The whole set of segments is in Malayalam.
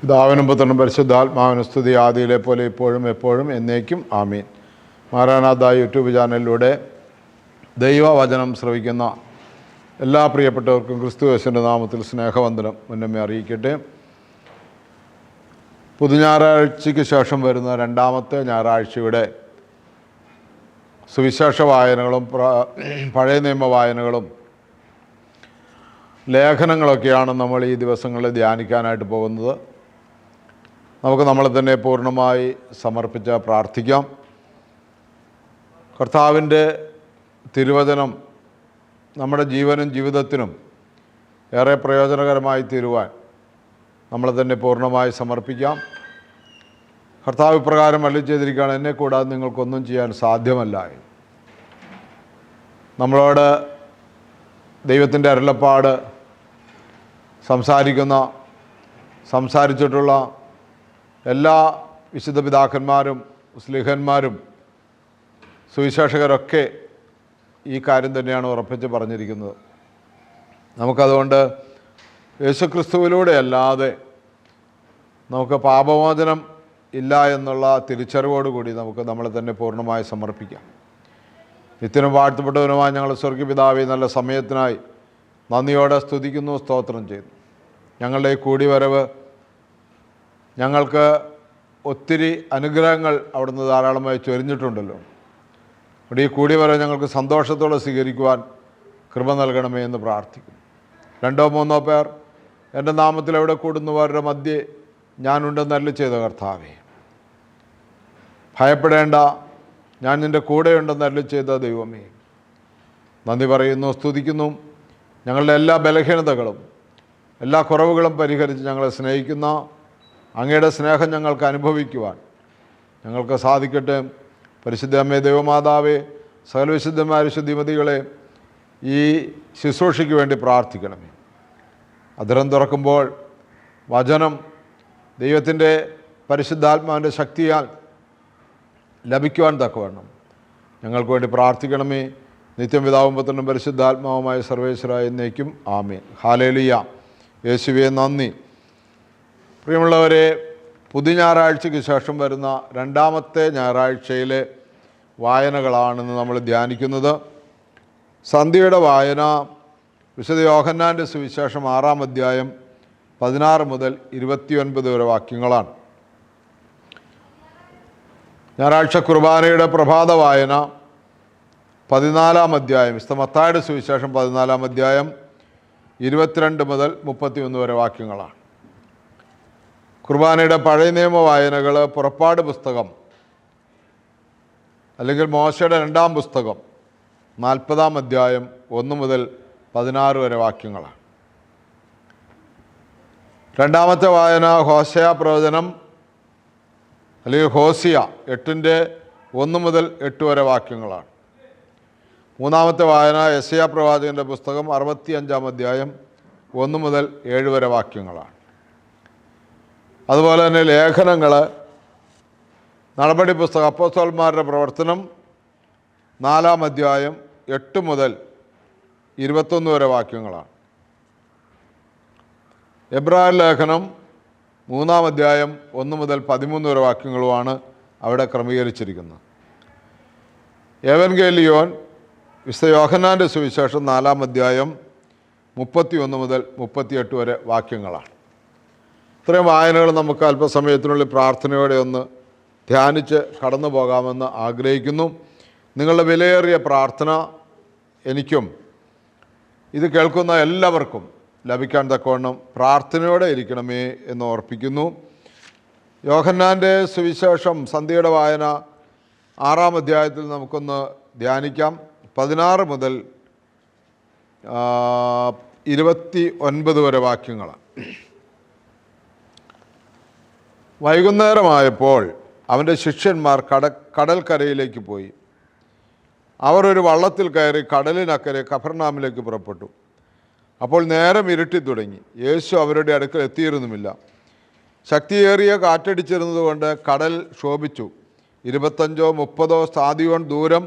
പിതാവിനും പുത്രനും പരിശുദ്ധാത്മാവിനും സ്തുതി, ആദിയിലെ പോലെ ഇപ്പോഴും എപ്പോഴും എന്നേക്കും ആമീൻ. മാരാനാഥ യൂട്യൂബ് ചാനലിലൂടെ ദൈവവചനം ശ്രവിക്കുന്ന എല്ലാ പ്രിയപ്പെട്ടവർക്കും ക്രിസ്തുയേശുവിൻ്റെ നാമത്തിൽ സ്നേഹവന്ദനം മുന്നമേ അറിയിക്കട്ടെ. പുതുഞായറാഴ്ചയ്ക്ക് ശേഷം വരുന്ന രണ്ടാമത്തെ ഞായറാഴ്ചയുടെ സുവിശേഷ വായനകളും പഴയ നിയമ വായനകളും ലേഖനങ്ങളൊക്കെയാണ് നമ്മൾ ഈ ദിവസങ്ങളിൽ ധ്യാനിക്കാനായിട്ട് പോകുന്നത്. നമുക്ക് നമ്മളെ തന്നെ പൂർണ്ണമായി സമർപ്പിച്ച് പ്രാർത്ഥിക്കാം. കർത്താവിൻ്റെ തിരുവചനം നമ്മുടെ ജീവനും ജീവിതത്തിനും ഏറെ പ്രയോജനകരമായി തീരുവാൻ നമ്മളെ തന്നെ പൂർണ്ണമായി സമർപ്പിക്കാം. കർത്താവ് ഇപ്രകാരം അരുളി ചെയ്തിരിക്കുകയാണ്, എന്നെ കൂടാതെ നിങ്ങൾക്കൊന്നും ചെയ്യാൻ സാധ്യമല്ല. നമ്മളോട് ദൈവത്തിൻ്റെ അരുളപ്പാട് സംസാരിച്ചിട്ടുള്ള എല്ലാ വിശുദ്ധ പിതാക്കന്മാരും സ്ലീഹന്മാരും സുവിശേഷകരൊക്കെ ഈ കാര്യം തന്നെയാണ് ഉറപ്പിച്ച് പറഞ്ഞിരിക്കുന്നത്. നമുക്കതുകൊണ്ട് യേശുക്രിസ്തുവിലൂടെ അല്ലാതെ നമുക്ക് പാപമോചനം ഇല്ല എന്നുള്ള തിരിച്ചറിവോടുകൂടി നമുക്ക് നമ്മളെ തന്നെ പൂർണ്ണമായി സമർപ്പിക്കാം. നിത്യനും വാഴ്ത്തപ്പെട്ടവനുമായി ഞങ്ങൾ സ്വർഗപിതാവേ, നല്ല സമയത്തിനായി നന്ദിയോടെ സ്തുതിക്കുന്നു, സ്തോത്രം ചെയ്യുന്നു. ഞങ്ങളുടെ ഈ കൂടിവരവ് ഞങ്ങൾക്ക് ഒത്തിരി അനുഗ്രഹങ്ങൾ അവിടുന്ന് ധാരാളമായി ചൊരിഞ്ഞിട്ടുണ്ടല്ലോ. അവിടെ ഈ കൂടിവരവ് ഞങ്ങൾക്ക് സന്തോഷത്തോടെ സ്വീകരിക്കുവാൻ കൃപ നൽകണമേ എന്ന് പ്രാർത്ഥിക്കുന്നു. 2-3 പേർ എൻ്റെ നാമത്തിൽ എവിടെ കൂടുന്നവരുടെ മധ്യേ ഞാനുണ്ടെന്ന് അരുളി ചെയ്ത കർത്താവേ, ഭയപ്പെടേണ്ട, ഞാൻ നിൻ്റെ കൂടെയുണ്ടെന്ന് അരുളി ചെയ്ത ദൈവമേ, നന്ദി പറയുന്നു, സ്തുതിക്കുന്നു. ഞങ്ങളുടെ എല്ലാ ബലഹീനതകളും എല്ലാ കുറവുകളും പരിഹരിച്ച് ഞങ്ങളെ സ്നേഹിക്കുന്ന അങ്ങയുടെ സ്നേഹം ഞങ്ങൾക്ക് അനുഭവിക്കുവാൻ ഞങ്ങൾക്ക് സാധിക്കട്ടെ. പരിശുദ്ധ അമ്മേ, ദൈവമാതാവേ, സകല വിശുദ്ധന്മാരെ, ശുദ്ധിമതികളെ, ഈ ശുശ്രൂഷയ്ക്ക് വേണ്ടി പ്രാർത്ഥിക്കണമേ. അധരം തുറക്കുമ്പോൾ വചനം ദൈവത്തിൻ്റെ പരിശുദ്ധാത്മാവിൻ്റെ ശക്തിയാൽ ലഭിക്കുവാൻ തക്കവണ്ണം ഞങ്ങൾക്ക് വേണ്ടി പ്രാർത്ഥിക്കണമേ. നിത്യം പിതാവും പുത്രനും പരിശുദ്ധാത്മാവുമായ സർവേശ്വരായ എന്നേക്കും ആമേൻ. ഹല്ലേലൂയ. യേശുവേ നന്ദി. പ്രിയമുള്ളവരെ, പുതുഞായറാഴ്ചയ്ക്ക് ശേഷം വരുന്ന രണ്ടാമത്തെ ഞായറാഴ്ചയിലെ വായനകളാണെന്ന് നമ്മൾ ധ്യാനിക്കുന്നത്. സന്ധ്യയുടെ വായന വിശുദ്ധ യോഹന്നാൻ്റെ സുവിശേഷം 6-ാം അധ്യായം 16 മുതൽ 29 വരെ വാക്യങ്ങളാണ്. ഞായറാഴ്ച കുർബാനയുടെ പ്രഭാത വായന 14-ാം അധ്യായം, വിശുദ്ധ മത്തായിയുടെ സുവിശേഷം 14-ാം അധ്യായം 22 മുതൽ 31 വരെ വാക്യങ്ങളാണ്. കുർബാനയുടെ പഴയ നിയമ വായനകൾ പുറപ്പാട് പുസ്തകം അല്ലെങ്കിൽ മോശയുടെ 2-ാം പുസ്തകം 40-ാം അധ്യായം 1 മുതൽ 16 വരെ വാക്യങ്ങളാണ്. രണ്ടാമത്തെ വായന ഹോശയ പ്രവചനം അല്ലെങ്കിൽ ഹോസിയ 8-1 മുതൽ 8 വരെ വാക്യങ്ങളാണ്. മൂന്നാമത്തെ വായന യെശയ്യാ പ്രവാചകൻ്റെ പുസ്തകം 65-ാം അധ്യായം 1 മുതൽ 7 വരെ വാക്യങ്ങളാണ്. അതുപോലെ തന്നെ ലേഖനങ്ങൾ നടപടി പുസ്തകം അപ്പോസ്തലന്മാരുടെ പ്രവർത്തനം 4-ാം അധ്യായം 8 മുതൽ 21 വരെ വാക്യങ്ങളാണ്. എബ്രായർ ലേഖനം 3-ാം അധ്യായം 1 മുതൽ 13 വരെ വാക്യങ്ങളുമാണ് അവിടെ ക്രമീകരിച്ചിരിക്കുന്നത്. ഏവൻഗേലിയോൻ വിശുദ്ധ യോഹന്നാൻ്റെ സുവിശേഷം 4-ാം അധ്യായം 31 മുതൽ 38 വരെ വാക്യങ്ങളാണ്. ഇത്രയും വായനകൾ നമുക്ക് അല്പസമയത്തിനുള്ളിൽ പ്രാർത്ഥനയോടെ ഒന്ന് ധ്യാനിച്ച് കടന്നു പോകാമെന്ന് ആഗ്രഹിക്കുന്നു. നിങ്ങളുടെ വിലയേറിയ പ്രാർത്ഥന എനിക്കും ഇത് കേൾക്കുന്ന എല്ലാവർക്കും ലഭിക്കാൻ തക്കവണ്ണം പ്രാർത്ഥനയോടെ ഇരിക്കണമേ എന്ന് ഓർപ്പിക്കുന്നു. യോഹന്നാൻ്റെ സുവിശേഷം സന്ധ്യയുടെ വായന 6-ാം അധ്യായത്തിൽ നമുക്കൊന്ന് ധ്യാനിക്കാം. 16 മുതൽ 29 വരെ വാക്യങ്ങളാണ്. വൈകുന്നേരമായപ്പോൾ അവൻ്റെ ശിഷ്യന്മാർ കടൽക്കരയിലേക്ക് പോയി. അവർ ഒരു വള്ളത്തിൽ കയറി കടലിനക്കരെ കഫർനാമിലേക്ക് പുറപ്പെട്ടു. അപ്പോൾ നേരം ഇരുട്ടി തുടങ്ങി. യേശു അവരുടെ അടുക്കൽ എത്തിയിരുന്നുമില്ല. ശക്തിയേറിയ കാറ്റടിച്ചിരുന്നതുകൊണ്ട് കടൽ ശോഭിച്ചു. 25-30 സ്ഥാദിയോൻ ദൂരം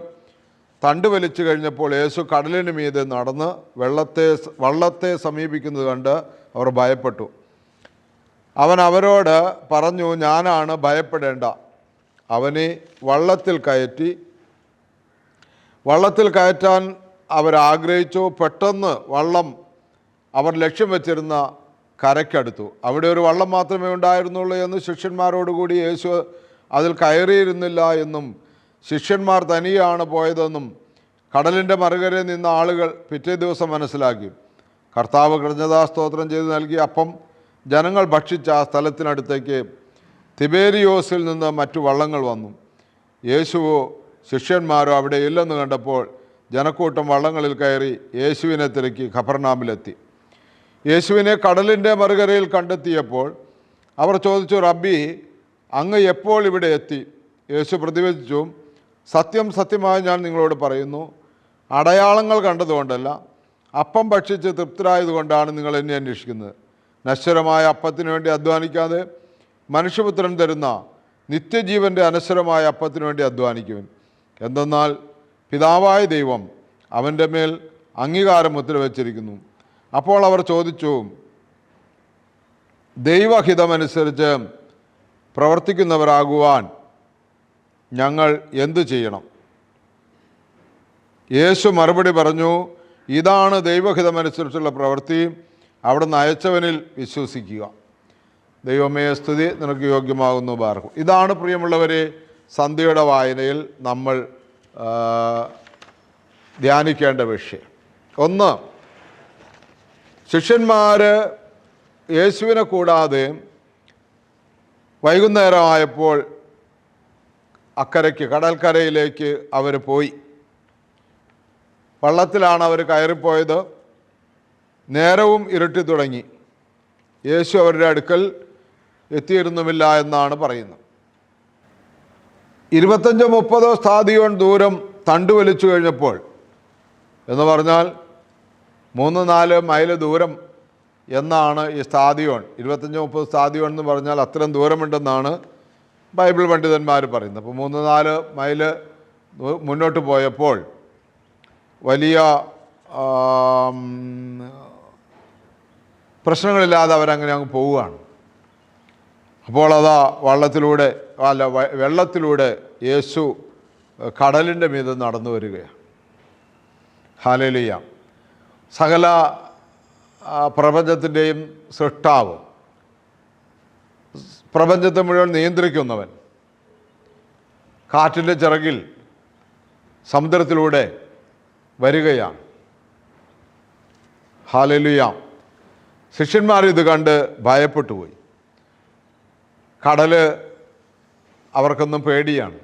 തണ്ട് വലിച്ചു കഴിഞ്ഞപ്പോൾ യേശു കടലിന് മീതെ നടന്ന് വള്ളത്തെ സമീപിക്കുന്നത് കണ്ട് അവർ ഭയപ്പെട്ടു. അവൻ അവരോട് പറഞ്ഞു, ഞാനാണ്, ഭയപ്പെടേണ്ട. അവനെ വള്ളത്തിൽ കയറ്റാൻ അവരാഗ്രഹിച്ചു. പെട്ടെന്ന് വള്ളം അവർ ലക്ഷ്യം വെച്ചിരുന്ന കരയ്ക്കടുത്തു. അവിടെ ഒരു വള്ളം മാത്രമേ ഉണ്ടായിരുന്നുള്ളൂ എന്ന് ശിഷ്യന്മാരോടുകൂടി യേശു അതിൽ കയറിയിരുന്നില്ല എന്നും ശിഷ്യന്മാർ തനിയാണ് പോയതെന്നും കടലിൻ്റെ മറുകരയിൽ നിന്ന ആളുകൾ പിറ്റേ ദിവസം മനസ്സിലാക്കി. കർത്താവ് കൃതജ്ഞതാസ്തോത്രം ചെയ്ത് നൽകിയ അപ്പം ജനങ്ങൾ ഭക്ഷിച്ച ആ സ്ഥലത്തിനടുത്തേക്ക് തിബേരിയോസിൽ നിന്ന് മറ്റു വള്ളങ്ങൾ വന്നു. യേശുവോ ശിഷ്യന്മാരോ അവിടെ ഇല്ലെന്ന് കണ്ടപ്പോൾ ജനക്കൂട്ടം വള്ളങ്ങളിൽ കയറി യേശുവിനെ തിരക്കി ഖഫർനാമിലെത്തി. യേശുവിനെ കടലിൻ്റെ മറുകരയിൽ കണ്ടെത്തിയപ്പോൾ അവർ ചോദിച്ചു, റബ്ബി, അങ്ങ് എപ്പോൾ ഇവിടെ എത്തി? യേശു പ്രതിവചിച്ചു, സത്യം സത്യമായി ഞാൻ നിങ്ങളോട് പറയുന്നു, അടയാളങ്ങൾ കണ്ടതുകൊണ്ടല്ല, അപ്പം ഭക്ഷിച്ച് തൃപ്തരായതുകൊണ്ടാണ് നിങ്ങൾ എന്നെ അന്വേഷിക്കുന്നത്. നശ്വരമായ അപ്പത്തിനു വേണ്ടി അധ്വാനിക്കാതെ മനുഷ്യപുത്രൻ തരുന്ന നിത്യജീവൻ്റെ അനശ്വരമായ അപ്പത്തിനു വേണ്ടി അധ്വാനിക്കുവൻ. എന്തെന്നാൽ പിതാവായ ദൈവം അവൻ്റെ മേൽ അംഗീകാരം മുദ്രവെച്ചിരിക്കുന്നു. അപ്പോൾ അവർ ചോദിച്ചു, ദൈവഹിതമനുസരിച്ച് പ്രവർത്തിക്കുന്നവരാകുവാൻ ഞങ്ങൾ എന്തു ചെയ്യണം? യേശു മറുപടി പറഞ്ഞു, ഇതാണ് ദൈവഹിതമനുസരിച്ചുള്ള പ്രവൃത്തി, അവിടുന്ന് അയച്ചവനിൽ വിശ്വസിക്കുക. ദൈവമേ, സ്തുതി നിനക്ക് യോഗ്യമാകുന്നു. ബാർക്കും. ഇതാണ് പ്രിയമുള്ളവരെ സന്ധ്യയുടെ വായനയിൽ നമ്മൾ ധ്യാനിക്കേണ്ട വിഷയം. ഒന്ന്, ശിഷ്യന്മാർ യേശുവിനെ കൂടാതെ വൈകുന്നേരമായപ്പോൾ അക്കരയ്ക്ക്, കടൽക്കരയിലേക്ക് അവർ പോയി. വള്ളത്തിലാണ് അവർ കയറിപ്പോയത്. നേരവും ഇരുട്ടി തുടങ്ങി. യേശു അവരുടെ അടുക്കൽ എത്തിയിരുന്നുമില്ല എന്നാണ് പറയുന്നത്. 25-30 സ്ഥാദിയോൺ ദൂരം തണ്ടു വലിച്ചു കഴിഞ്ഞപ്പോൾ, എന്ന് പറഞ്ഞാൽ 3-4 മൈൽ ദൂരം എന്നാണ് ഈ സ്ഥാദിയോൺ. 25-30 സ്ഥാദിയോൺ എന്ന് പറഞ്ഞാൽ അത്രയും ദൂരമുണ്ടെന്നാണ് ബൈബിൾ പണ്ഡിതന്മാർ പറയുന്നത്. അപ്പോൾ 3-4 മൈൽ മുന്നോട്ട് പോയപ്പോൾ വലിയ പ്രശ്നങ്ങളില്ലാതെ അവരങ്ങനെ അങ്ങ് പോവുകയാണ്. അപ്പോൾ അതാ വെള്ളത്തിലൂടെ യേശു കടലിൻ്റെ മീതെ നടന്നു വരികയാണ്. ഹല്ലേലൂയ. സകല പ്രപഞ്ചത്തിൻ്റെയും സൃഷ്ടാവ്, പ്രപഞ്ചത്തെ മുഴുവൻ നിയന്ത്രിക്കുന്നവൻ, കാറ്റിൻ്റെ ചിറകിൽ സമുദ്രത്തിലൂടെ വരികയാണ്. ഹല്ലേലൂയ. ശിഷ്യന്മാർ ഇത് കണ്ട് ഭയപ്പെട്ടു പോയി. കടല് അവർക്കൊന്നും പേടിയാണ്.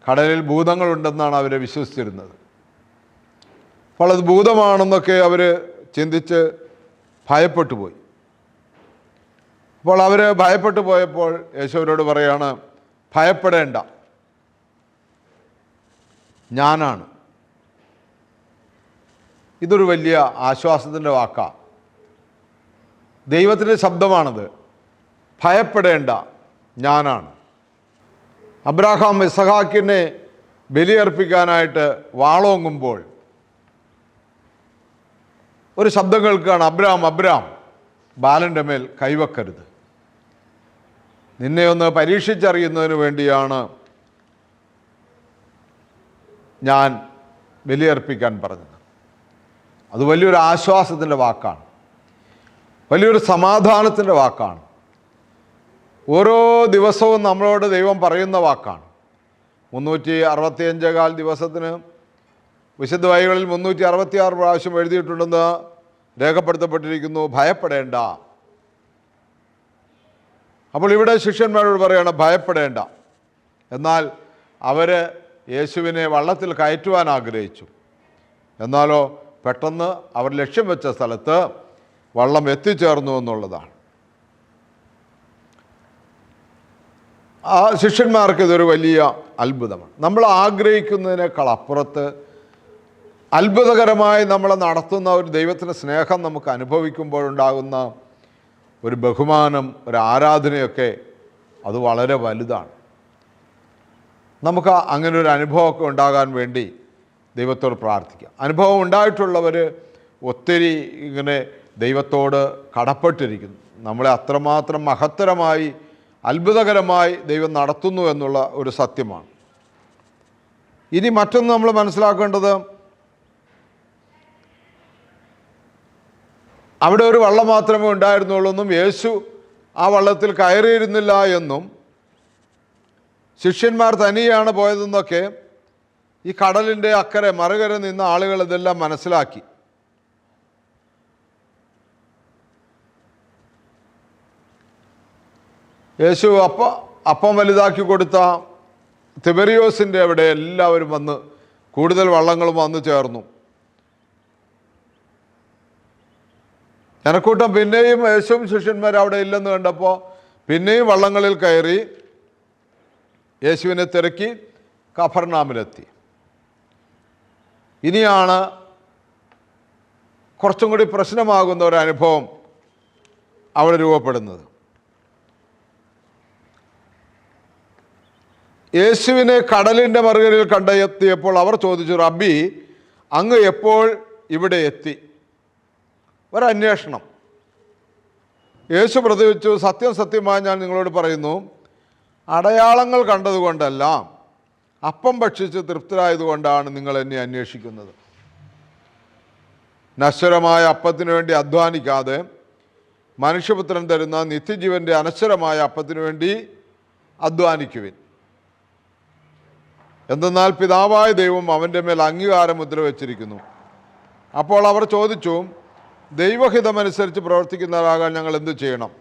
കടലിൽ ഭൂതങ്ങളുണ്ടെന്നാണ് അവർ വിശ്വസിച്ചിരുന്നത്. അപ്പോൾ അത് ഭൂതമാണെന്നൊക്കെ അവർ ചിന്തിച്ച് ഭയപ്പെട്ടു പോയി. അപ്പോൾ അവർ ഭയപ്പെട്ടു പോയപ്പോൾ യേശുവിനോട് പറയാണ്, ഭയപ്പെടേണ്ട, ഞാനാണ്. ഇതൊരു വലിയ ആശ്വാസത്തിൻ്റെ വാക്കാണ്. ദൈവത്തിൻ്റെ ശബ്ദമാണത്. ഭയപ്പെടേണ്ട, ഞാനാണ്. അബ്രാഹാം ഇസഹാക്കിനെ ബലിയർപ്പിക്കാനായിട്ട് വാളോങ്ങുമ്പോൾ ഒരു ശബ്ദം കേൾക്കുകയാണ്, അബ്രാം, അബ്രാം, ബാലൻ്റെ മേൽ കൈവക്കരുത്. നിന്നെ ഒന്ന് പരീക്ഷിച്ചറിയുന്നതിന് വേണ്ടിയാണ് ഞാൻ ബലിയർപ്പിക്കാൻ പറഞ്ഞത്. അത് വലിയൊരു ആശ്വാസത്തിൻ്റെ വാക്കാണ്, വലിയൊരു സമാധാനത്തിൻ്റെ വാക്കാണ്. ഓരോ ദിവസവും നമ്മളോട് ദൈവം പറയുന്ന വാക്കാണ്. 365 ദിവസത്തിന് വിശുദ്ധ ബൈബിളിൽ 366 പ്രാവശ്യം എഴുതിയിട്ടുണ്ടെന്ന് രേഖപ്പെടുത്തപ്പെട്ടിരിക്കുന്നു. ഭയപ്പെടേണ്ട. അപ്പോൾ ഇവിടെ ശിഷ്യന്മാരോട് പറയണം, ഭയപ്പെടേണ്ട. എന്നാൽ അവർ യേശുവിനെ വള്ളത്തിൽ കയറ്റുവാൻ ആഗ്രഹിച്ചു. എന്നാലോ പെട്ടെന്ന് അവർ ലക്ഷ്യം വെച്ച സ്ഥലത്ത് വള്ളം എത്തിച്ചേർന്നു എന്നുള്ളതാണ്. ആ ശിഷ്യന്മാർക്ക് ഇതൊരു വലിയ അത്ഭുതമാണ്. നമ്മൾ ആഗ്രഹിക്കുന്നതിനേക്കാൾ അപ്പുറത്ത് അത്ഭുതകരമായി നമ്മളെ നടത്തുന്ന ഒരു ദൈവത്തിൻ്റെ സ്നേഹം നമുക്ക് അനുഭവിക്കുമ്പോഴുണ്ടാകുന്ന ഒരു ബഹുമാനം, ഒരു ആരാധനയൊക്കെ അത് വളരെ വലുതാണ്. നമുക്ക് അങ്ങനെ ഒരു അനുഭവമൊക്കെ ഉണ്ടാകാൻ വേണ്ടി ദൈവത്തോട് പ്രാർത്ഥിക്കാം. അനുഭവം ഉണ്ടായിട്ടുള്ളവർ ഒത്തിരി ഇങ്ങനെ ദൈവത്തോട് കടപ്പെട്ടിരിക്കുന്നു. നമ്മളെ അത്രമാത്രം മഹത്തരമായി അത്ഭുതകരമായി ദൈവം നടത്തുന്നു എന്നുള്ള ഒരു സത്യമാണ്. ഇനി മറ്റൊന്ന് നമ്മൾ മനസ്സിലാക്കേണ്ടത്, അവിടെ ഒരു വള്ളം മാത്രമേ ഉണ്ടായിരുന്നുള്ളൂ എന്നും യേശു ആ വള്ളത്തിൽ കയറിയിരുന്നില്ല എന്നും ശിഷ്യന്മാർ തനിയാണ് പോയതെന്നൊക്കെ ഈ കടലിൻ്റെ അക്കരെ മറുകര നിന്ന ആളുകൾ ഇതെല്ലാം മനസ്സിലാക്കി. യേശു അപ്പം വലുതാക്കി കൊടുത്ത തിബെരിയോസിൻ്റെ അവിടെ എല്ലാവരും വന്ന്, കൂടുതൽ വള്ളങ്ങളും വന്നു ചേർന്നു. ജനക്കൂട്ടം പിന്നെയും യേശുവും ശിഷ്യന്മാർ അവിടെ ഇല്ലെന്ന് കണ്ടപ്പോൾ പിന്നെയും വള്ളങ്ങളിൽ കയറി യേശുവിനെ തിരക്കി കഫർനാമിലെത്തി. ഇനിയാണ് കുറച്ചും കൂടി പ്രശ്നമാകുന്ന ഒരു അനുഭവം അവിടെ രൂപപ്പെടുന്നത്. യേശുവിനെ കടലിൻ്റെ മറുകരയിൽ കണ്ടെത്തിയപ്പോൾ അവർ ചോദിച്ചു, റബ്ബി, അങ്ങ് എപ്പോൾ ഇവിടെ എത്തി? ഒരന്വേഷണം. യേശു പ്രതിവച്ചു, സത്യം സത്യമായി ഞാൻ നിങ്ങളോട് പറയുന്നു, അടയാളങ്ങൾ കണ്ടതുകൊണ്ടല്ല, അപ്പം ഭക്ഷിച്ച് തൃപ്തരായതുകൊണ്ടാണ് നിങ്ങൾ എന്നെ അന്വേഷിക്കുന്നത്. നശ്വരമായ അപ്പത്തിനു വേണ്ടി അധ്വാനിക്കാതെ മനുഷ്യപുത്രൻ തരുന്ന നിത്യജീവൻ്റെ അനശ്വരമായ അപ്പത്തിനു വേണ്ടി അധ്വാനിക്കുവിൻ. എന്തെന്നാൽ പിതാവായ ദൈവം അവൻ്റെ മേൽ അംഗീകാരം മുദ്ര വച്ചിരിക്കുന്നു. അപ്പോൾ അവർ ചോദിച്ചു, ദൈവഹിതമനുസരിച്ച് പ്രവർത്തിക്കുന്നവരാകാൻ ഞങ്ങൾ എന്തു ചെയ്യണം?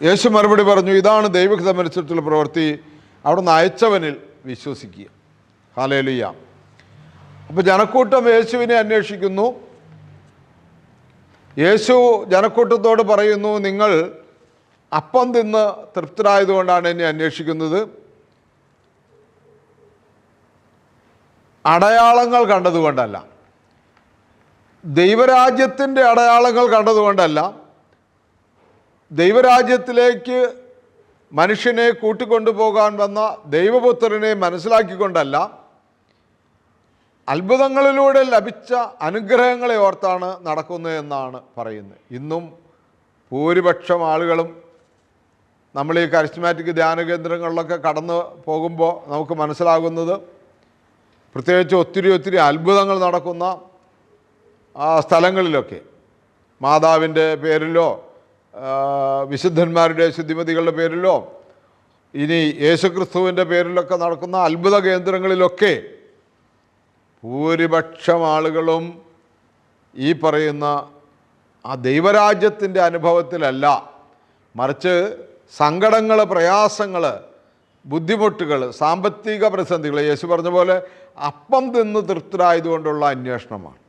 യേശു മറുപടി പറഞ്ഞു, ഇതാണ് ദൈവഹിതമനുസരിച്ചുള്ള പ്രവൃത്തി, അവിടുന്ന് അയച്ചവനിൽ വിശ്വസിക്കുക. ഹല്ലേലൂയ. അപ്പോൾ ജനക്കൂട്ടം യേശുവിനെ അന്വേഷിക്കുന്നു. യേശു ജനക്കൂട്ടത്തോട് പറയുന്നു, നിങ്ങൾ അപ്പം തിന്ന് തൃപ്തരായതുകൊണ്ടാണ് എന്നെ അന്വേഷിക്കുന്നത്, അടയാളങ്ങൾ കണ്ടതുകൊണ്ടല്ല, ദൈവരാജ്യത്തിൻ്റെ അടയാളങ്ങൾ കണ്ടതുകൊണ്ടല്ല, ദൈവരാജ്യത്തിലേക്ക് മനുഷ്യനെ കൂട്ടിക്കൊണ്ടുപോകാൻ വന്ന ദൈവപുത്രനെ മനസ്സിലാക്കിക്കൊണ്ടല്ല, അത്ഭുതങ്ങളിലൂടെ ലഭിച്ച അനുഗ്രഹങ്ങളെ ഓർത്താണ് നടക്കുന്നത് എന്നാണ് പറയുന്നത്. ഇന്നും ഭൂരിപക്ഷം ആളുകളും നമ്മൾ ഈ കരിസ്മാറ്റിക് ധ്യാന കേന്ദ്രങ്ങളിലൊക്കെ കടന്നു പോകുമ്പോൾ നമുക്ക് മനസ്സിലാകുന്നത്, പ്രത്യേകിച്ച് ഒത്തിരി അത്ഭുതങ്ങൾ നടക്കുന്ന ആ സ്ഥലങ്ങളിലൊക്കെ മാതാവിൻ്റെ പേരിലോ വിശുദ്ധന്മാരുടെ ശുദ്ധിമതികളുടെ പേരിലോ ഇനി യേശുക്രിസ്തുവിൻ്റെ പേരിലൊക്കെ നടക്കുന്ന അത്ഭുത കേന്ദ്രങ്ങളിലൊക്കെ ഭൂരിപക്ഷം ആളുകളും ഈ പറയുന്ന ആ ദൈവരാജ്യത്തിൻ്റെ അനുഭവത്തിലല്ല, മറിച്ച് സങ്കടങ്ങൾ, പ്രയാസങ്ങൾ, ബുദ്ധിമുട്ടുകൾ, സാമ്പത്തിക പ്രതിസന്ധികൾ, യേശു പറഞ്ഞ പോലെ അപ്പം തിന്ന് തൃപ്തരായതുകൊണ്ടുള്ള അന്വേഷണമാണ്.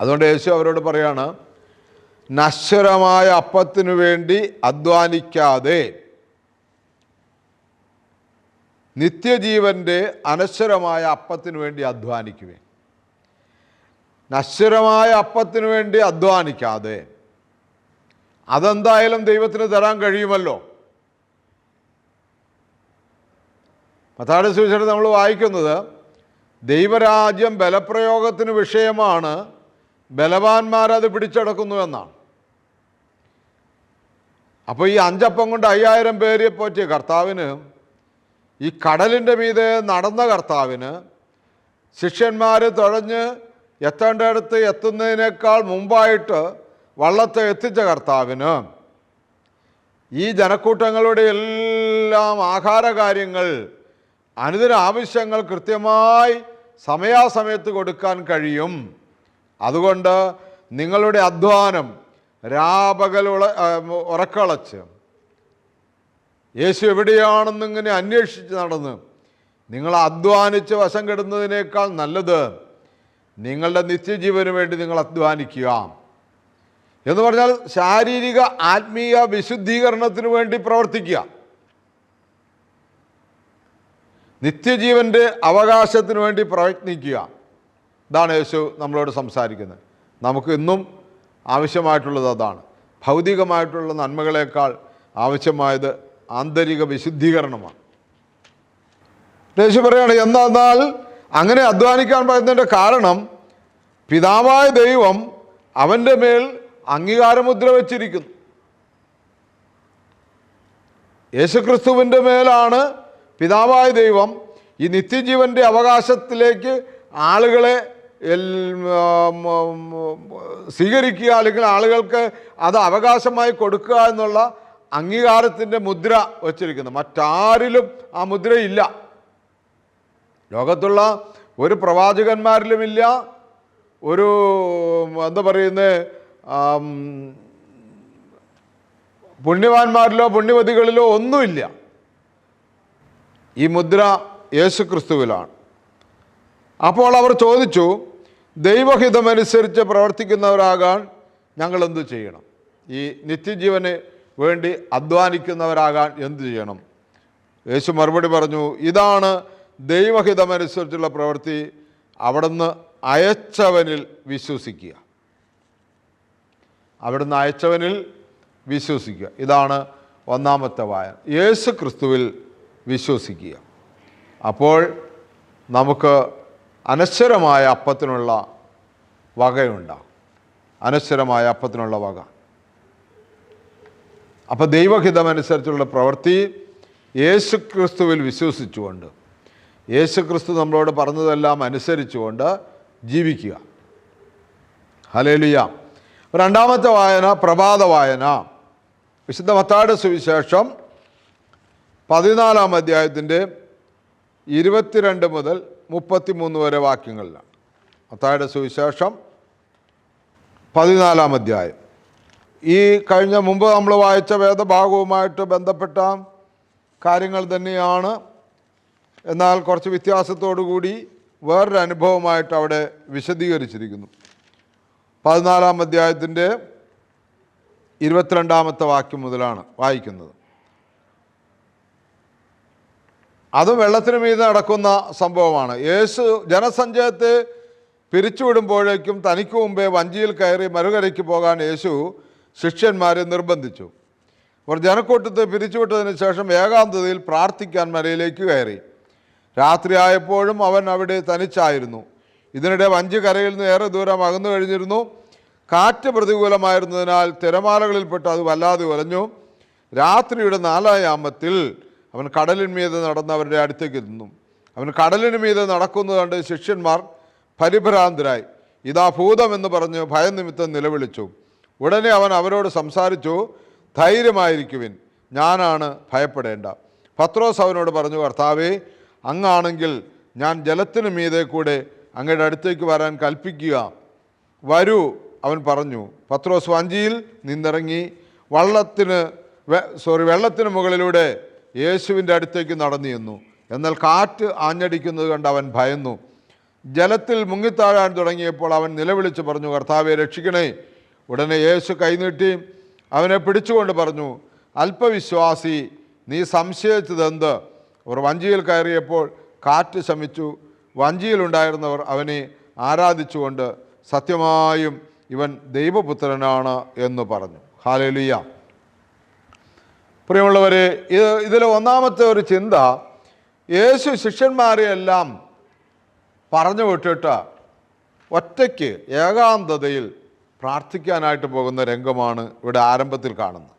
അതുകൊണ്ട് യേശു അവരോട് പറയാണ്, നശ്വരമായ അപ്പത്തിനു വേണ്ടി അധ്വാനിക്കാതെ നിത്യജീവൻ്റെ അനശ്വരമായ അപ്പത്തിനു വേണ്ടി അധ്വാനിക്കുവേ. നശ്വരമായ അപ്പത്തിനു വേണ്ടി അധ്വാനിക്കാതെ, അതെന്തായാലും ദൈവത്തിന് തരാൻ കഴിയുമല്ലോ. മത്തായിയുടെ സുവിശേഷത്തിൽ നമ്മൾ വായിക്കുന്നത്, ദൈവരാജ്യം ബലപ്രയോഗത്തിന് വിഷയമാണ്, ബലവാന്മാരത് പിടിച്ചടക്കുന്നു എന്നാണ്. അപ്പോൾ ഈ 5 അപ്പം കൊണ്ട് 5000 പേരെ പറ്റിയ കർത്താവിന്, ഈ കടലിൻ്റെ മീതെ നടന്ന കർത്താവിന്, ശിഷ്യന്മാർ തുഴഞ്ഞ് എത്തേണ്ടടുത്ത് എത്തുന്നതിനേക്കാൾ മുമ്പായിട്ട് വള്ളത്തെ എത്തിച്ച കർത്താവിന്, ഈ ജനക്കൂട്ടങ്ങളുടെ എല്ലാം ആഹാരകാര്യങ്ങൾ, അനുദിന ആവശ്യങ്ങൾ കൃത്യമായി സമയാസമയത്ത് കൊടുക്കാൻ കഴിയും. അതുകൊണ്ട് നിങ്ങളുടെ അധ്വാനം രാപകൽ ഉറക്കളച്ച് യേശു എവിടെയാണെന്നിങ്ങനെ അന്വേഷിച്ച് നടന്ന് നിങ്ങൾ അധ്വാനിച്ച് വശം കെടുന്നതിനേക്കാൾ നല്ലത് നിങ്ങളുടെ നിത്യജീവന് വേണ്ടി നിങ്ങൾ അധ്വാനിക്കുക എന്ന് പറഞ്ഞാൽ ശാരീരിക ആത്മീയ വിശുദ്ധീകരണത്തിന് വേണ്ടി പ്രവർത്തിക്കുക. നിത്യജീവൻ്റെ അവകാശത്തിന് വേണ്ടി പ്രയത്നിക്കുക. ഇതാണ് യേശു നമ്മളോട് സംസാരിക്കുന്നത്. നമുക്ക് ഇന്നും ആവശ്യമായിട്ടുള്ളത് അതാണ്. ഭൗതികമായിട്ടുള്ള നന്മകളേക്കാൾ ആവശ്യമായത് ആന്തരിക വിശുദ്ധീകരണമാണ്. യേശു പറയുകയാണ്, എന്നാൽ അങ്ങനെ അധ്വാനിക്കാൻ പറയുന്നതിൻ്റെ കാരണം പിതാവായ ദൈവം അവൻ്റെ മേൽ അംഗീകാരമുദ്ര വച്ചിരിക്കുന്നു. യേശുക്രിസ്തുവിൻ്റെ മേലാണ് പിതാവായ ദൈവം ഈ നിത്യജീവൻ്റെ അവകാശത്തിലേക്ക് ആളുകളെ സ്വീകരിക്കുക, അല്ലെങ്കിൽ ആളുകൾക്ക് അത് അവകാശമായി കൊടുക്കുക എന്നുള്ള അംഗീകാരത്തിൻ്റെ മുദ്ര വച്ചിരിക്കുന്നു. മറ്റാരിലും ആ മുദ്രയില്ല. ലോകത്തുള്ള ഒരു പ്രവാചകന്മാരിലുമില്ല, ഒരു എന്താ പറയുന്നത് പുണ്യവാന്മാരിലോ പുണ്യവതികളിലോ ഒന്നുമില്ല. ഈ മുദ്ര യേശുക്രിസ്തുവിലാണ്. അപ്പോൾ അവർ ചോദിച്ചു, ദൈവഹിതമനുസരിച്ച് പ്രവർത്തിക്കുന്നവരാകാൻ ഞങ്ങൾ എന്തു ചെയ്യണം? ഈ നിത്യജീവന് വേണ്ടി അധ്വാനിക്കുന്നവരാകാൻ എന്തു ചെയ്യണം? യേശു മറുപടി പറഞ്ഞു, ഇതാണ് ദൈവഹിതമനുസരിച്ചുള്ള പ്രവൃത്തി, അവിടുന്ന് അയച്ചവനിൽ വിശ്വസിക്കുക. അവിടുന്ന് അയച്ചവനിൽ വിശ്വസിക്കുക. ഇതാണ് ഒന്നാമത്തെ വായന. യേശു ക്രിസ്തുവിൽ വിശ്വസിക്കുക. അപ്പോൾ നമുക്ക് അനശ്വരമായ അപ്പത്തിനുള്ള വകയുണ്ടാകും. അനശ്വരമായ അപ്പത്തിനുള്ള വക. അപ്പോൾ ദൈവഹിതമനുസരിച്ചുള്ള പ്രവൃത്തി യേശു ക്രിസ്തുവിൽ വിശ്വസിച്ചുകൊണ്ട്, യേശു ക്രിസ്തു നമ്മളോട് പറഞ്ഞതെല്ലാം അനുസരിച്ചുകൊണ്ട് ജീവിക്കുക. ഹല്ലേലൂയ. രണ്ടാമത്തെ വായന പ്രഭാത വായന. വിശുദ്ധ മത്തായിയുടെ സുവിശേഷം 14-ാം അധ്യായത്തിൻ്റെ 22 മുതൽ 33 വരെ വാക്യങ്ങളിലാണ്. മത്തായിയുടെ സുവിശേഷം 14-ാം അധ്യായം. ഈ കഴിഞ്ഞ മുമ്പ് നമ്മൾ വായിച്ച വേദഭാഗവുമായിട്ട് ബന്ധപ്പെട്ട കാര്യങ്ങൾ തന്നെയാണ്. എന്നാൽ കുറച്ച് വ്യത്യാസത്തോടു കൂടി വേറൊരു അനുഭവമായിട്ട് അവിടെ വിശദീകരിച്ചിരിക്കുന്നു. 14-ാം അധ്യായത്തിൻ്റെ 22-ാമത്തെ വാക്യം മുതലാണ് വായിക്കുന്നത്. അതും വെള്ളത്തിന് മീതെ നടക്കുന്ന സംഭവമാണ്. യേശു ജനസഞ്ചയത്തെ പിരിച്ചുവിടുമ്പോഴേക്കും തനിക്ക് മുമ്പേ വഞ്ചിയിൽ കയറി മറുകരയ്ക്ക് പോകാൻ യേശു ശിഷ്യന്മാരെ നിർബന്ധിച്ചു. അവർ ജനക്കൂട്ടത്തെ പിരിച്ചുവിട്ടതിന് ശേഷം ഏകാന്തതയിൽ പ്രാർത്ഥിക്കാൻ മലയിലേക്ക് കയറി. രാത്രിയായപ്പോഴും അവൻ അവിടെ തനിച്ചായിരുന്നു. ഇതിനിടെ വഞ്ചി കരയിൽ നിന്ന് ഏറെ ദൂരം അകന്നു കഴിഞ്ഞിരുന്നു. കാറ്റ് പ്രതികൂലമായിരുന്നതിനാൽ തിരമാലകളിൽപ്പെട്ട് അത് വല്ലാതെ ഉലഞ്ഞു. രാത്രിയുടെ 4-ാം യാമത്തിൽ അവൻ കടലിന്മീതെ നടന്ന് അവരുടെ അടുത്തേക്ക് എത്തുന്നു. അവൻ കടലിന് മീതെ നടക്കുന്നത് കണ്ട് ശിഷ്യന്മാർ പരിഭ്രാന്തരായി. ഇതാ ഭൂതമെന്ന് പറഞ്ഞ് ഭയനിമിത്തം നിലവിളിച്ചു. ഉടനെ അവൻ അവരോട് സംസാരിച്ചു, ധൈര്യമായിരിക്കുവിൻ, ഞാനാണ്, ഭയപ്പെടേണ്ട. പത്രോസ് അവനോട് പറഞ്ഞു, കർത്താവേ, അങ്ങാണെങ്കിൽ ഞാൻ ജലത്തിന് മീതെ കൂടെ അങ്ങയുടെ അടുത്തേക്ക് വരാൻ കൽപ്പിക്കുക. വരൂ, അവൻ പറഞ്ഞു. പത്രോസ് വഞ്ചിയിൽ നിന്നിറങ്ങി വെള്ളത്തിന് മുകളിലൂടെ യേശുവിൻ്റെ അടുത്തേക്ക് നടന്നു ചെന്നു. എന്നാൽ കാറ്റ് ആഞ്ഞടിക്കുന്നത് കണ്ട് അവൻ ഭയന്നു. ജലത്തിൽ മുങ്ങിത്താഴാൻ തുടങ്ങിയപ്പോൾ അവൻ നിലവിളിച്ച് പറഞ്ഞു, കർത്താവെ, രക്ഷിക്കണേ. ഉടനെ യേശു കൈനീട്ടി അവനെ പിടിച്ചുകൊണ്ട് പറഞ്ഞു, അല്പവിശ്വാസി, നീ സംശയിച്ചതെന്ത്? അവർ വഞ്ചിയിൽ കയറിയപ്പോൾ കാറ്റ് ശമിച്ചു. വഞ്ചിയിലുണ്ടായിരുന്നവർ അവനെ ആരാധിച്ചുകൊണ്ട് സത്യമായും ഇവൻ ദൈവപുത്രനാണ് എന്ന് പറഞ്ഞു. ഹല്ലേലൂയ. പ്രിയമുള്ളവരെ, ഇതിൽ ഒന്നാമത്തെ ഒരു ചിന്ത, യേശു ശിഷ്യന്മാരെയെല്ലാം പറഞ്ഞു വിട്ടിട്ട് ഒറ്റയ്ക്ക് ഏകാന്തതയിൽ പ്രാർത്ഥിക്കാനായിട്ട് പോകുന്ന രംഗമാണ് ഇവിടെ ആരംഭത്തിൽ കാണുന്നത്.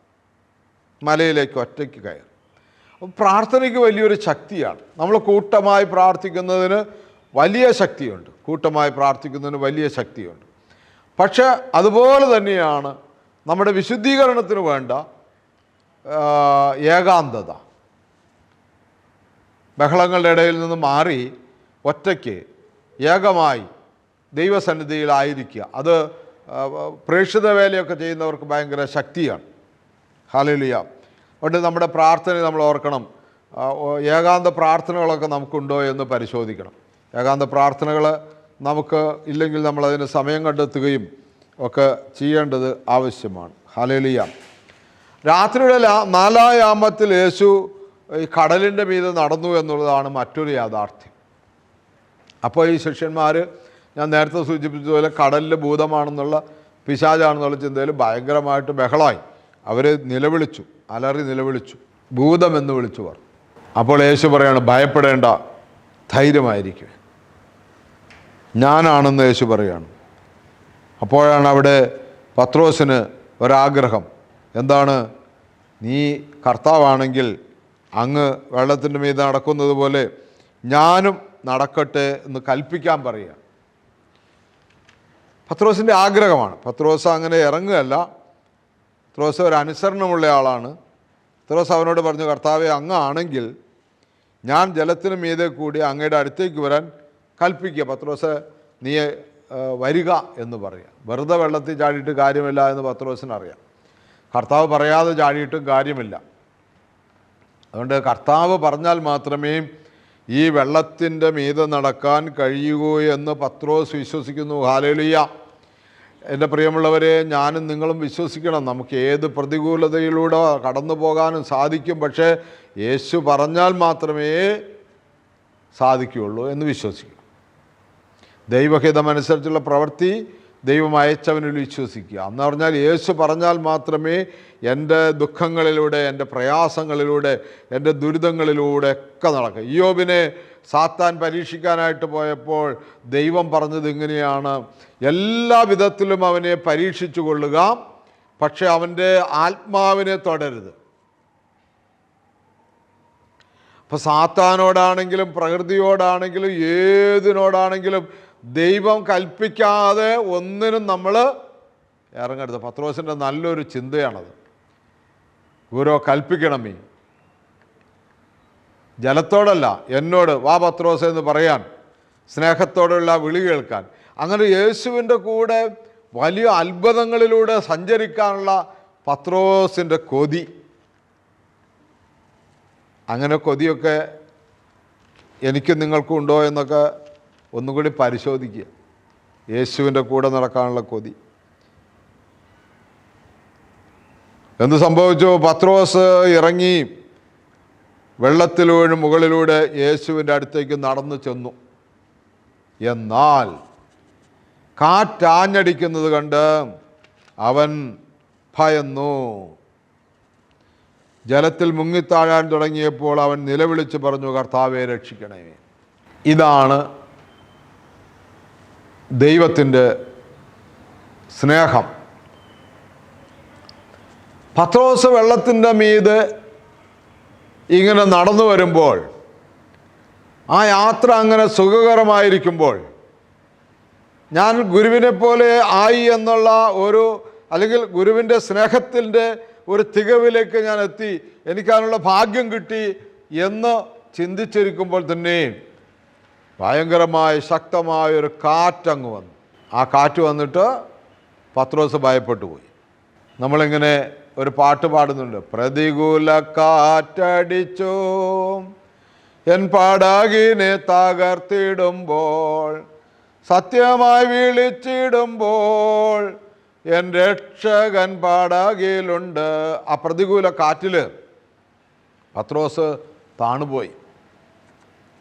മലയിലേക്ക് ഒറ്റയ്ക്ക് കയറി. പ്രാർത്ഥനയ്ക്ക് വലിയൊരു ശക്തിയാണ്. നമ്മൾ കൂട്ടമായി പ്രാർത്ഥിക്കുന്നതിന് വലിയ ശക്തിയുണ്ട്. പക്ഷേ അതുപോലെ തന്നെയാണ് നമ്മുടെ വിശുദ്ധീകരണത്തിന് വേണ്ട ഏകാന്തത. ബഹളങ്ങളുടെ ഇടയിൽ നിന്ന് മാറി ഒറ്റയ്ക്ക് ഏകമായി ദൈവസന്നിധിയിലായിരിക്കുക. അത് പ്രേക്ഷിത വേലയൊക്കെ ചെയ്യുന്നവർക്ക് ഭയങ്കര ശക്തിയാണ്. ഹല്ലേലൂയ. അതുകൊണ്ട് നമ്മുടെ പ്രാർത്ഥന നമ്മൾ ഓർക്കണം. ഏകാന്ത പ്രാർത്ഥനകളൊക്കെ നമുക്കുണ്ടോ എന്ന് പരിശോധിക്കണം. ഏകാന്ത പ്രാർത്ഥനകൾ നമുക്ക് ഇല്ലെങ്കിൽ നമ്മളതിന് സമയം കണ്ടെത്തുകയും ഒക്കെ ചെയ്യേണ്ടത് ആവശ്യമാണ്. ഹല്ലേലൂയ. രാത്രിയുടെ 4-ാം യാമത്തിൽ യേശു ഈ കടലിൻ്റെ മീതെ നടന്നു എന്നുള്ളതാണ് മറ്റൊരു യാഥാർത്ഥ്യം. അപ്പോൾ ഈ ശിഷ്യന്മാർ, ഞാൻ നേരത്തെ സൂചിപ്പിച്ചതുപോലെ, കടലിൽ ഭൂതമാണെന്നുള്ള, പിശാചാണെന്നുള്ള ചിന്തയിൽ ഭയങ്കരമായിട്ട് ബഹളമായി. അവർ നിലവിളിച്ചു, അലറി നിലവിളിച്ചു, ഭൂതമെന്ന് വിളിച്ചു പറഞ്ഞു. അപ്പോൾ യേശു പറയാണ്, ഭയപ്പെടേണ്ട, ധൈര്യമായിരിക്കും, ഞാനാണെന്ന് യേശു പറയാണ്. അപ്പോഴാണ് അവിടെ പത്രോസിന് ഒരാഗ്രഹം. എന്താണ്? നീ കർത്താവാണെങ്കിൽ അങ്ങ് വെള്ളത്തിൻ്റെ മീതെ നടക്കുന്നത് പോലെ ഞാനും നടക്കട്ടെ എന്ന് കൽപ്പിക്കാൻ പറയുക. പത്രോസിൻ്റെ ആഗ്രഹമാണ്. പത്രോസ് അങ്ങനെ ഇറങ്ങുകയല്ല. പത്രോസ് ഒരു അനുസരണമുള്ള ആളാണ്. പത്രോസ് അവനോട് പറഞ്ഞു, കർത്താവെ, അങ്ങ് ആണെങ്കിൽ ഞാൻ ജലത്തിന് മീതെ കൂടി അങ്ങയുടെ അടുത്തേക്ക് വരാൻ കൽപ്പിക്കുക. പത്രോസ്, നീ വരിക എന്ന് പറയുക. വെറുതെ വെള്ളത്തിൽ ചാടിയിട്ട് കാര്യമില്ല എന്ന് പത്രോസിനറിയാം. കർത്താവ് പറയാതെ ചാടിയിട്ടും കാര്യമില്ല. അതുകൊണ്ട് കർത്താവ് പറഞ്ഞാൽ മാത്രമേ ഈ വെള്ളത്തിൻ്റെ മീതെ നടക്കാൻ കഴിയൂ എന്ന് പത്രോസ് വിശ്വസിക്കുന്നു. ഹല്ലേലൂയ! എൻ്റെ പ്രിയമുള്ളവരെ, ഞാനും നിങ്ങളും വിശ്വസിക്കണം. നമുക്ക് ഏത് പ്രതികൂലതയിലൂടെ കടന്നു പോകാനും സാധിക്കും. പക്ഷേ യേശു പറഞ്ഞാൽ മാത്രമേ സാധിക്കുകയുള്ളൂ എന്ന് വിശ്വസിക്കണം. ദൈവഹിതമനുസരിച്ചുള്ള പ്രവൃത്തി ദൈവം അയച്ചവനിൽ വിശ്വസിക്കുക. എന്ന് പറഞ്ഞാൽ യേശു പറഞ്ഞാൽ മാത്രമേ എൻ്റെ ദുഃഖങ്ങളിലൂടെ, എൻ്റെ പ്രയാസങ്ങളിലൂടെ, എൻ്റെ ദുരിതങ്ങളിലൂടെ ഒക്കെ നടക്കുക. ഇയ്യോബിനെ സാത്താൻ പരീക്ഷിക്കാനായിട്ട് പോയപ്പോൾ ദൈവം പറഞ്ഞത് ഇങ്ങനെയാണ്: എല്ലാ വിധത്തിലും അവനെ പരീക്ഷിച്ചു കൊള്ളുക, പക്ഷെ അവൻ്റെ ആത്മാവിനെ തൊടരുത്. അപ്പോൾ സാത്താനോടാണെങ്കിലും പ്രകൃതിയോടാണെങ്കിലും ഏതിനോടാണെങ്കിലും ദൈവം കൽപ്പിക്കാതെ ഒന്നിനും നമ്മൾ ഇറങ്ങരുത്. പത്രോസിൻ്റെ നല്ലൊരു ചിന്തയാണത്. ഗുരു കൽപ്പിക്കണമേ, ജലത്തോടല്ല, എന്നോട് വാ പത്രോസ് എന്ന് പറയാൻ, സ്നേഹത്തോടുള്ള വിളി കേൾക്കാൻ, അങ്ങനെ യേശുവിൻ്റെ കൂടെ വലിയ അത്ഭുതങ്ങളിലൂടെ സഞ്ചരിക്കാനുള്ള പത്രോസിൻ്റെ കൊതി. അങ്ങനെ കൊതിയൊക്കെ എനിക്കും നിങ്ങൾക്കും ഉണ്ടോ എന്നൊക്കെ ഒന്നുകൂടി പരിശോധിക്കുക. യേശുവിൻ്റെ കൂടെ നടക്കാനുള്ള കൊതി. എന്ത് സംഭവിച്ചു? പത്രോസ് ഇറങ്ങി വെള്ളത്തിലൂടെ മുകളിലൂടെ യേശുവിൻ്റെ അടുത്തേക്ക് നടന്നു ചെന്നു. എന്നാൽ കാറ്റാഞ്ഞടിക്കുന്നത് കണ്ട് അവൻ ഭയന്നു. ജലത്തിൽ മുങ്ങിത്താഴാൻ തുടങ്ങിയപ്പോൾ അവൻ നിലവിളിച്ച് പറഞ്ഞു, കർത്താവേ, രക്ഷിക്കണേ. ഇതാണ് ദൈവത്തിൻ്റെ സ്നേഹം. പത്രോസ് വെള്ളത്തിൻ്റെ മീതെ ഇങ്ങനെ നടന്നു വരുമ്പോൾ, ആ യാത്ര അങ്ങനെ സുഖകരമായിരിക്കുമ്പോൾ, ഞാൻ ഗുരുവിനെ പോലെ ആയി എന്നുള്ള ഒരു, അല്ലെങ്കിൽ ഗുരുവിൻ്റെ സ്നേഹത്തിൻ്റെ ഒരു തികവിലേക്ക് ഞാൻ എത്തി, എനിക്കതിനുള്ള ഭാഗ്യം കിട്ടി എന്ന് ചിന്തിച്ചിരിക്കുമ്പോൾ തന്നെ ഭയങ്കരമായ ശക്തമായൊരു കാറ്റങ്ങ് വന്നു. ആ കാറ്റ് വന്നിട്ട് പത്രോസ് ഭയപ്പെട്ടു പോയി. നമ്മളിങ്ങനെ ഒരു പാട്ട് പാടുന്നുണ്ട്: പ്രതികൂല കാറ്റടിച്ചു എൻ പടകിനെ തകർത്തിടുമ്പോൾ, സത്യമായി വിളിച്ചിടുമ്പോൾ എൻ രക്ഷകൻ പടകിലുണ്ട്. ആ പ്രതികൂല കാറ്റിൽ പത്രോസ് താണുപോയി.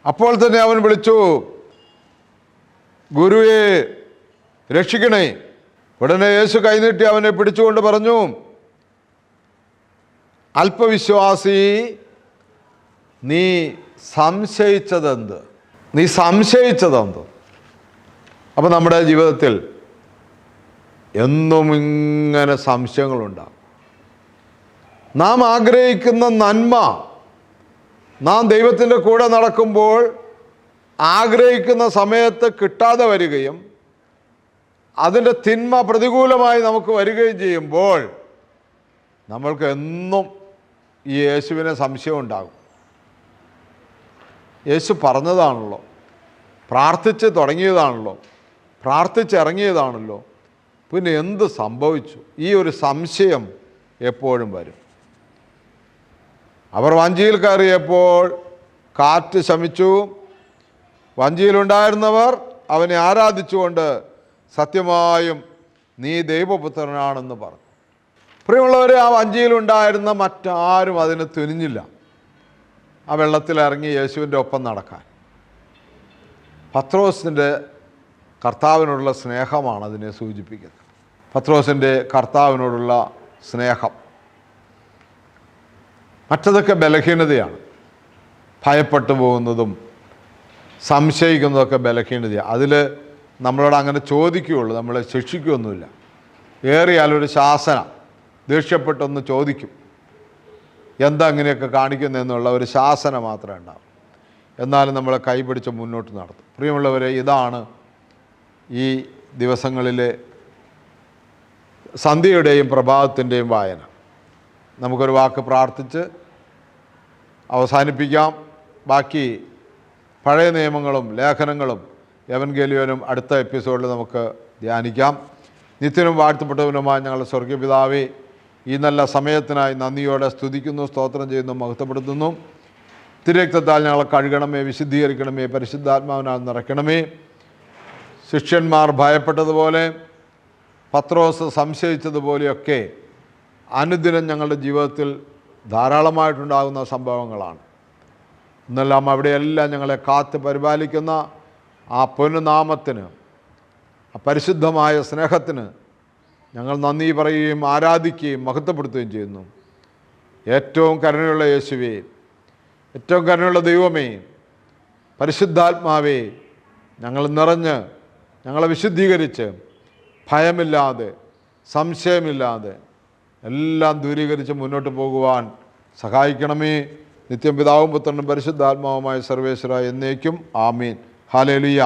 അപ്പോൾ തന്നെ അവൻ വിളിച്ചു, ഗുരുവേ, രക്ഷിക്കണേ. ഉടനെ യേശു കൈനീട്ടി അവനെ പിടിച്ചുകൊണ്ട് പറഞ്ഞു, അല്പവിശ്വാസി, നീ സംശയിച്ചതെന്ത്? നീ സംശയിച്ചതെന്ത്? അപ്പം നമ്മുടെ ജീവിതത്തിൽ എന്നും ഇങ്ങനെ സംശയങ്ങളുണ്ടാകും. നാം ആഗ്രഹിക്കുന്ന നന്മ നാം ദൈവത്തിൻ്റെ കൂടെ നടക്കുമ്പോൾ ആഗ്രഹിക്കുന്ന സമയത്ത് കിട്ടാതെ വരികയും അതിൻ്റെ തിന്മ പ്രതികൂലമായി നമുക്ക് വരികയും ചെയ്യുമ്പോൾ നമ്മൾക്ക് എന്നും ഈ യേശുവിനെ സംശയം ഉണ്ടാകും. യേശു പറഞ്ഞതാണല്ലോ, പ്രാർത്ഥിച്ച് തുടങ്ങിയതാണല്ലോ, പ്രാർത്ഥിച്ചിറങ്ങിയതാണല്ലോ, പിന്നെ എന്ത് സംഭവിച്ചു? ഈ ഒരു സംശയം എപ്പോഴും വരും. അവർ വഞ്ചിയിൽ കയറിയപ്പോൾ കാറ്റ് ശമിച്ചു. വഞ്ചിയിലുണ്ടായിരുന്നവർ അവനെ ആരാധിച്ചുകൊണ്ട് സത്യമായും നീ ദൈവപുത്രനാണെന്ന് പറഞ്ഞു. പ്രിയമുള്ളവരെ, ആ വഞ്ചിയിലുണ്ടായിരുന്ന മറ്റാരും അതിന് തുനിഞ്ഞില്ല ആ വെള്ളത്തിലിറങ്ങി യേശുവിൻ്റെ ഒപ്പം നടക്കാൻ. പത്രോസിൻ്റെ കർത്താവിനോടുള്ള സ്നേഹമാണ് അതിനെ സൂചിപ്പിക്കുന്നത്. പത്രോസിൻ്റെ കർത്താവിനോടുള്ള സ്നേഹം. മറ്റതൊക്കെ ബലഹീനതയാണ്. ഭയപ്പെട്ടു പോകുന്നതും സംശയിക്കുന്നതൊക്കെ ബലഹീനതയാണ്. അതിൽ നമ്മളോട് അങ്ങനെ ചോദിക്കുകയുള്ളൂ, നമ്മളെ ശിക്ഷിക്കുകയൊന്നുമില്ല. ഏറിയാലൊരു ശാസന, ദേഷ്യപ്പെട്ടൊന്ന് ചോദിക്കും, എന്താ അങ്ങനെയൊക്കെ കാണിക്കുന്നതെന്നുള്ള ഒരു ശാസന മാത്രമേ ഉണ്ടാവും. എന്നാലും നമ്മളെ കൈപിടിച്ച് മുന്നോട്ട് നടത്തും. പ്രിയമുള്ളവരെ, ഇതാണ് ഈ ദിവസങ്ങളിലെ സന്ധ്യയുടെയും പ്രഭാതത്തിൻ്റെയും വായന. നമുക്കൊരു വാക്ക് പ്രാർത്ഥിച്ച് അവസാനിപ്പിക്കാം. ബാക്കി പഴയ നിയമങ്ങളും ലേഖനങ്ങളും എവൻഗേലിയോനും അടുത്ത എപ്പിസോഡിൽ നമുക്ക് ധ്യാനിക്കാം. നിത്യനും വാഴ്ത്തപ്പെട്ടവനുമായ ഞങ്ങളുടെ സ്വർഗീയ പിതാവേ, ഈ നല്ല സമയത്തിനായി നന്ദിയോടെ സ്തുതിക്കുന്നു, സ്തോത്രം ചെയ്യുന്നു, മഹത്വപ്പെടുത്തുന്നു. തിരുരക്തത്താൽ ഞങ്ങളെ കഴുകണമേ, വിശുദ്ധീകരിക്കണമേ, പരിശുദ്ധാത്മാവിനാൽ നിറയ്ക്കണമേ. ശിഷ്യന്മാർ ഭയപ്പെട്ടതുപോലെ, പത്രോസ് സംശയിച്ചതുപോലെയൊക്കെ അനുദിനം ഞങ്ങളുടെ ജീവിതത്തിൽ ധാരാളമായിട്ടുണ്ടാകുന്ന സംഭവങ്ങളാണ്. എന്നെല്ലാം അവിടെയെല്ലാം ഞങ്ങളെ കാത്ത് പരിപാലിക്കുന്ന ആ പൊന്നുനാമത്തിന്, ആ പരിശുദ്ധമായ സ്നേഹത്തിന് ഞങ്ങൾ നന്ദി പറയുകയും ആരാധിക്കുകയും മഹത്വപ്പെടുത്തുകയും ചെയ്യുന്നു. ഏറ്റവും കരുണയുള്ള യേശുവേ, ഏറ്റവും കരുണയുള്ള ദൈവമേ, പരിശുദ്ധാത്മാവേ, ഞങ്ങൾ നിറഞ്ഞ് ഞങ്ങളെ വിശുദ്ധീകരിച്ച് ഭയമില്ലാതെ സംശയമില്ലാതെ എല്ലാം ദൂരീകരിച്ച് മുന്നോട്ട് പോകുവാൻ സഹായിക്കണമേ. നിത്യം പിതാവും പുത്രനും പരിശുദ്ധാത്മാവുമായ സർവേശ്വര എന്നേക്കും ആമീൻ. ഹല്ലേലൂയ.